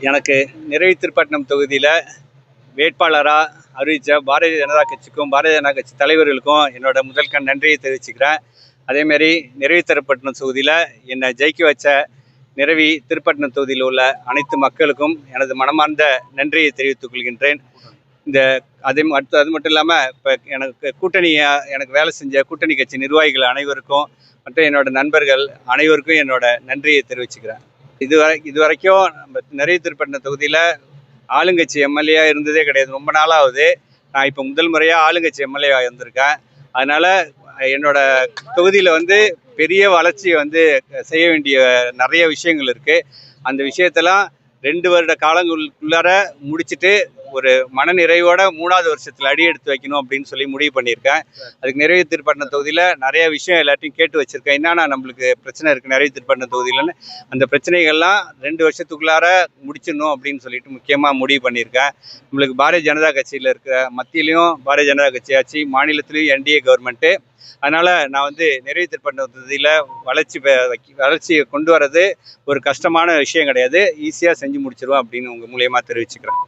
எனக்கு நிறைவு திருப்பட்டினம் தொகுதியில் வேட்பாளராக அறிவித்த பாரதிய ஜனதா கட்சிக்கும் பாரதிய ஜனதா கட்சி தலைவர்களுக்கும் என்னோட முதல்கண் நன்றியை தெரிவிச்சுக்கிறேன். அதேமாரி நிறைவு திருப்பட்டினம் தொகுதியில் என்னை ஜெயிக்க வச்ச நிறைவி திருப்பட்டினம் தொகுதியில் உள்ள அனைத்து மக்களுக்கும் எனது மனமார்ந்த நன்றியை தெரிவித்துக் கொள்கின்றேன். அது மட்டும் இல்லாமல் இப்போ எனக்கு வேலை செஞ்ச கூட்டணி கட்சி நிர்வாகிகள் அனைவருக்கும் மற்றும் என்னோட நண்பர்கள் அனைவருக்கும் என்னோட நன்றியை தெரிவிச்சுக்கிறேன். இதுவரைக்கும் நம்ம நிறைவு திருப்பட்டினம் தொகுதியில் ஆளுங்கட்சி எம்எல்ஏ இருந்ததே கிடையாது. ரொம்ப நாளாவது நான் இப்போ முதல் முறையாக ஆளுங்கட்சி எம்எல்ஏ இருந்திருக்கேன். அதனால் என்னோட தொகுதியில் பெரிய வளர்ச்சியை செய்ய வேண்டிய நிறைய விஷயங்கள் இருக்குது. அந்த விஷயத்தெல்லாம் 2 வருட காலங்களுக்குள்ளார முடிச்சுட்டு ஒரு மனநிறைவோட 3வது வருஷத்தில் அடி எடுத்து வைக்கணும் அப்படின்னு சொல்லி முடிவு பண்ணியிருக்கேன். அதுக்கு நிறைவு திருப்பட்டினம் தொகுதியில் நிறைய விஷயம் எல்லாத்தையும் கேட்டு வச்சுருக்கேன். என்னன்னா நம்மளுக்கு பிரச்சனை இருக்குது நிறைவு திருப்பட்டினம் தொகுதியிலன்னு, அந்த பிரச்சனைகள்லாம் 2 வருஷத்துக்குள்ளார முடிச்சிடணும் அப்படின்னு சொல்லிட்டு முக்கியமாக முடிவு பண்ணியிருக்கேன். நம்மளுக்கு பாரதிய ஜனதா கட்சியில் இருக்கிற மத்தியிலையும் பாரதிய ஜனதா கட்சி ஆட்சி, மாநிலத்திலையும் என்டிஏ கவர்மெண்ட்டு. அதனால் நான் நிறைவு திருப்பட்டினம் தொகுதியில் வளர்ச்சியை கொண்டு வர்றது ஒரு கஷ்டமான விஷயம் கிடையாது. ஈஸியாக செஞ்சு முடிச்சிருவேன் அப்படின்னு உங்கள் மூலியமாக தெரிவிச்சுக்கிறேன்.